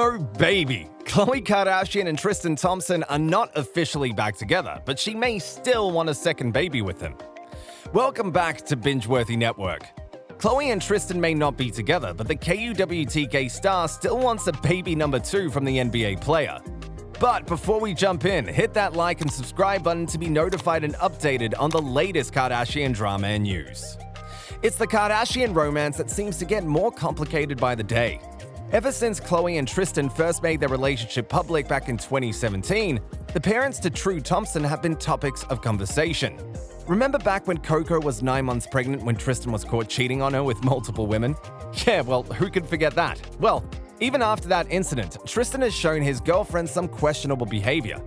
Oh baby! Khloe Kardashian and Tristan Thompson are not officially back together, but she may still want a second baby with him. Welcome back to Binge Worthy Network. Khloe and Tristan may not be together, but the KUWTK star still wants a baby number 2 from the NBA player. But before we jump in, hit that like and subscribe button to be notified and updated on the latest Kardashian drama and news. It's the Kardashian romance that seems to get more complicated by the day. Ever since Khloe and Tristan first made their relationship public back in 2017, the parents to True Thompson have been topics of conversation. Remember back when Coco was 9 months pregnant when Tristan was caught cheating on her with multiple women? Yeah, well, who could forget that? Well, even after that incident, Tristan has shown his girlfriend some questionable behavior.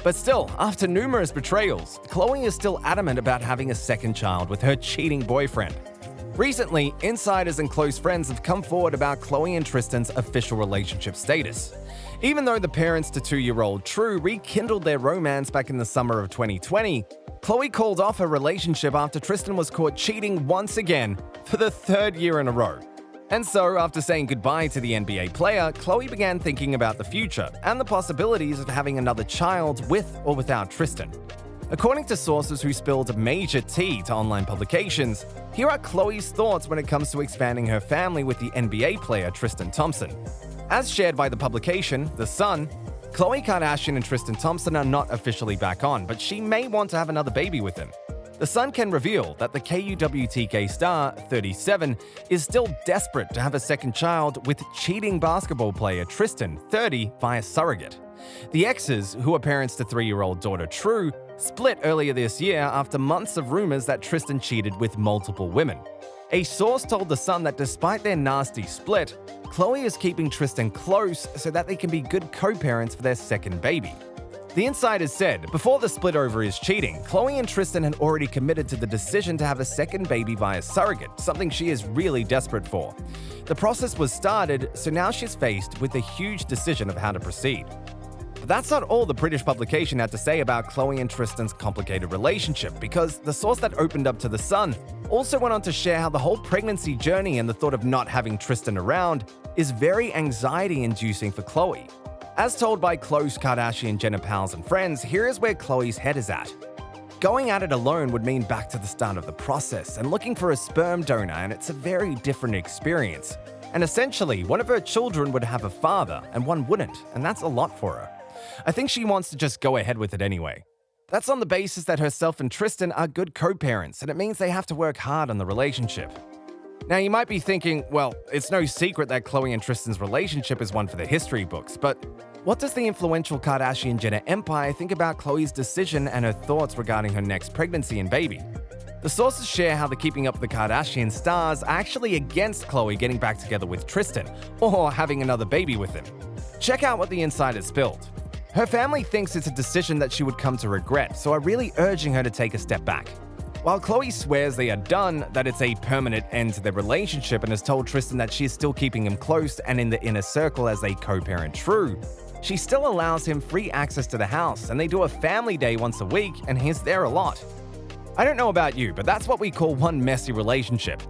But still, after numerous betrayals, Khloe is still adamant about having a second child with her cheating boyfriend. Recently, insiders and close friends have come forward about Khloe and Tristan's official relationship status. Even though the parents to 2-year-old True rekindled their romance back in the summer of 2020, Khloe called off her relationship after Tristan was caught cheating once again for the 3rd year in a row. And so, after saying goodbye to the NBA player, Khloe began thinking about the future and the possibilities of having another child with or without Tristan. According to sources who spilled major tea to online publications, here are Khloe's thoughts when it comes to expanding her family with the NBA player Tristan Thompson. As shared by the publication, The Sun, Khloe Kardashian and Tristan Thompson are not officially back on, but she may want to have another baby with him. The Sun can reveal that the KUWTK star, 37, is still desperate to have a second child with cheating basketball player Tristan, 30, via surrogate. The exes, who are parents to 3-year-old daughter True, split earlier this year after months of rumors that Tristan cheated with multiple women. A source told The Sun that despite their nasty split, Khloe is keeping Tristan close so that they can be good co-parents for their second baby. The insiders said, before the split over his cheating, Khloe and Tristan had already committed to the decision to have a second baby via surrogate, something she is really desperate for. The process was started, so now she's faced with the huge decision of how to proceed. But that's not all the British publication had to say about Khloe and Tristan's complicated relationship, because the source that opened up to The Sun also went on to share how the whole pregnancy journey and the thought of not having Tristan around is very anxiety-inducing for Khloe. As told by close Kardashian-Jenner pals and friends, here is where Khloe's head is at. Going at it alone would mean back to the start of the process and looking for a sperm donor, and it's a very different experience. And essentially, one of her children would have a father and one wouldn't, and that's a lot for her. I think she wants to just go ahead with it anyway. That's on the basis that herself and Tristan are good co-parents, and it means they have to work hard on the relationship. Now, you might be thinking, well, it's no secret that Khloe and Tristan's relationship is one for the history books, but what does the influential Kardashian-Jenner empire think about Khloe's decision and her thoughts regarding her next pregnancy and baby? The sources share how the Keeping Up with the Kardashian stars are actually against Khloe getting back together with Tristan or having another baby with him. Check out what the insiders spilled. Her family thinks it's a decision that she would come to regret, so are really urging her to take a step back. While Khloe swears they are done, that it's a permanent end to their relationship, and has told Tristan that she is still keeping him close and in the inner circle as they co-parent True, she still allows him free access to the house, and they do a family day once a week, and he's there a lot. I don't know about you, but that's what we call one messy relationship.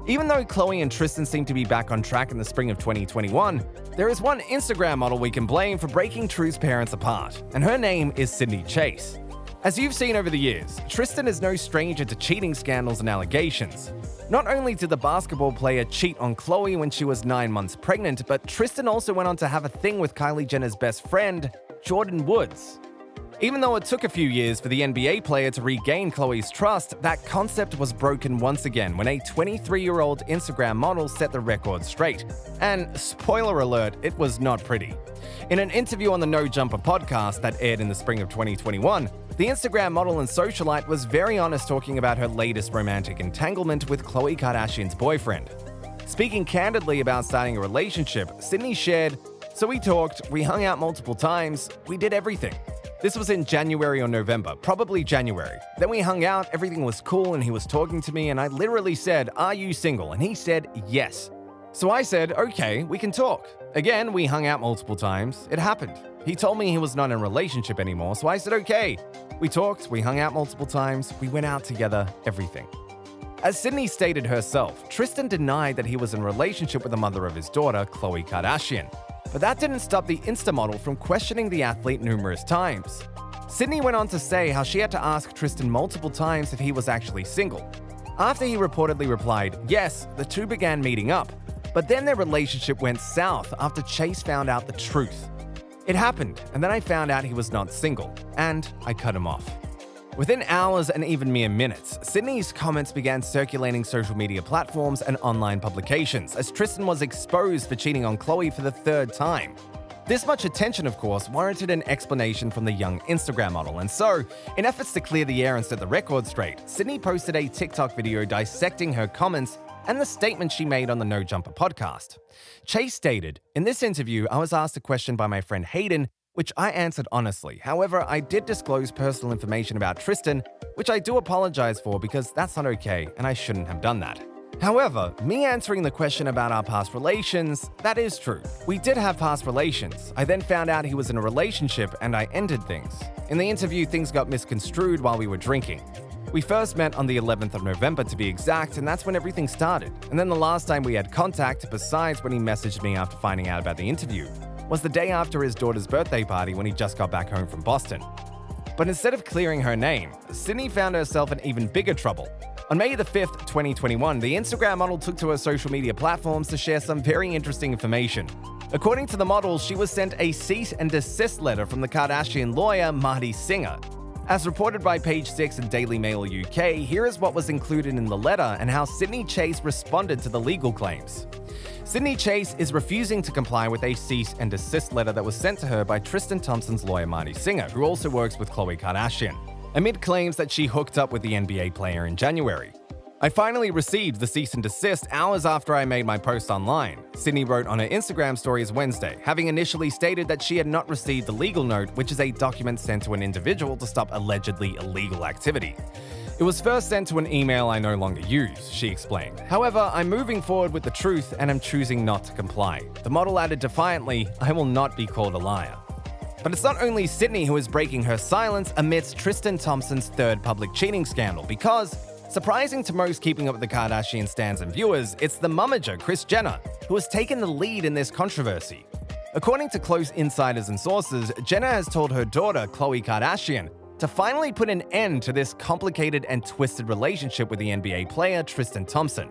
Even though Khloe and Tristan seem to be back on track in the spring of 2021, there is one Instagram model we can blame for breaking True's parents apart, and her name is Sydney Chase. As you've seen over the years, Tristan is no stranger to cheating scandals and allegations. Not only did the basketball player cheat on Khloe when she was 9 months pregnant, but Tristan also went on to have a thing with Kylie Jenner's best friend, Jordyn Woods. Even though it took a few years for the NBA player to regain Khloe's trust, that concept was broken once again when a 23-year-old Instagram model set the record straight. And spoiler alert, it was not pretty. In an interview on the No Jumper podcast that aired in the spring of 2021, the Instagram model and socialite was very honest talking about her latest romantic entanglement with Khloe Kardashian's boyfriend. Speaking candidly about starting a relationship, Sydney shared, "So we talked, we hung out multiple times, we did everything. This was in January or November, probably January. Then we hung out, everything was cool, and he was talking to me, and I literally said, 'Are you single?' And he said, 'Yes.' So I said, 'Okay, we can talk.' Again, we hung out multiple times. It happened. He told me he was not in a relationship anymore, so I said, 'Okay.' We talked, we hung out multiple times, we went out together, everything." As Sydney stated herself, Tristan denied that he was in a relationship with the mother of his daughter, Khloe Kardashian. But that didn't stop the Insta model from questioning the athlete numerous times. Sydney went on to say how she had to ask Tristan multiple times if he was actually single. After he reportedly replied, yes, the two began meeting up, but then their relationship went south after Chase found out the truth. It happened, and then I found out he was not single, and I cut him off. Within hours and even mere minutes, Sydney's comments began circulating social media platforms and online publications as Tristan was exposed for cheating on Khloe for the third time. This much attention, of course, warranted an explanation from the young Instagram model, and so, in efforts to clear the air and set the record straight, Sydney posted a TikTok video dissecting her comments and the statement she made on the No Jumper podcast. Chase stated, "In this interview, I was asked a question by my friend Hayden, which I answered honestly. However, I did disclose personal information about Tristan, which I do apologize for because that's not okay and I shouldn't have done that. However, me answering the question about our past relations, that is true. We did have past relations. I then found out he was in a relationship and I ended things. In the interview, things got misconstrued while we were drinking. We first met on the 11th of November to be exact, and that's when everything started. And then the last time we had contact, besides when he messaged me after finding out about the interview, was the day after his daughter's birthday party when he just got back home from Boston." But instead of clearing her name, Sydney found herself in even bigger trouble. On May the 5th, 2021, the Instagram model took to her social media platforms to share some very interesting information. According to the model, she was sent a cease and desist letter from the Kardashian lawyer Marty Singer. As reported by Page 6 and Daily Mail UK, here is what was included in the letter and how Sydney Chase responded to the legal claims. Sydney Chase is refusing to comply with a cease and desist letter that was sent to her by Tristan Thompson's lawyer Marty Singer, who also works with Khloe Kardashian, amid claims that she hooked up with the NBA player in January. "I finally received the cease and desist hours after I made my post online," Sydney wrote on her Instagram stories Wednesday, having initially stated that she had not received the legal note, which is a document sent to an individual to stop allegedly illegal activity. "It was first sent to an email I no longer use," she explained. "However, I'm moving forward with the truth and am choosing not to comply." The model added defiantly, "I will not be called a liar." But it's not only Sydney who is breaking her silence amidst Tristan Thompson's third public cheating scandal, because, surprising to most keeping up with the Kardashian stans and viewers, it's the momager Kris Jenner who has taken the lead in this controversy. According to close insiders and sources, Jenner has told her daughter, Khloe Kardashian, to finally put an end to this complicated and twisted relationship with the NBA player Tristan Thompson.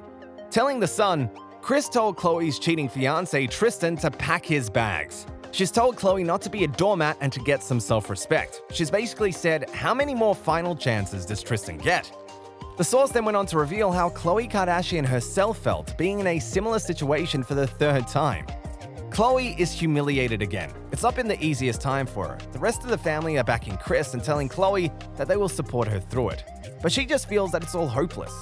Telling The Sun, Kris told Khloe's cheating fiancé Tristan to pack his bags. She's told Khloe not to be a doormat and to get some self-respect. She's basically said, how many more final chances does Tristan get? The source then went on to reveal how Khloe Kardashian herself felt being in a similar situation for the third time. Khloe is humiliated again. It's not been the easiest time for her. The rest of the family are backing Kris and telling Khloe that they will support her through it. But she just feels that it's all hopeless.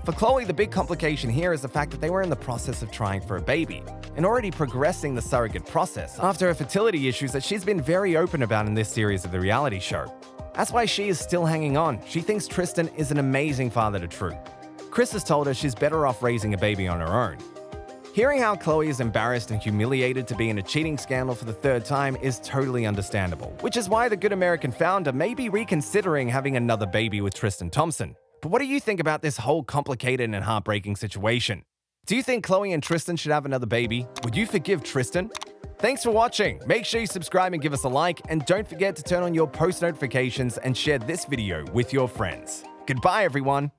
For Khloe, the big complication here is the fact that they were in the process of trying for a baby and already progressing the surrogate process after her fertility issues that she's been very open about in this series of the reality show. That's why she is still hanging on. She thinks Tristan is an amazing father to True. Kris has told her she's better off raising a baby on her own. Hearing how Khloe is embarrassed and humiliated to be in a cheating scandal for the third time is totally understandable, which is why the good American founder may be reconsidering having another baby with Tristan Thompson. But what do you think about this whole complicated and heartbreaking situation? Do you think Khloe and Tristan should have another baby? Would you forgive Tristan? Thanks for watching. Make sure you subscribe and give us a like, and don't forget to turn on your post notifications and share this video with your friends. Goodbye, everyone.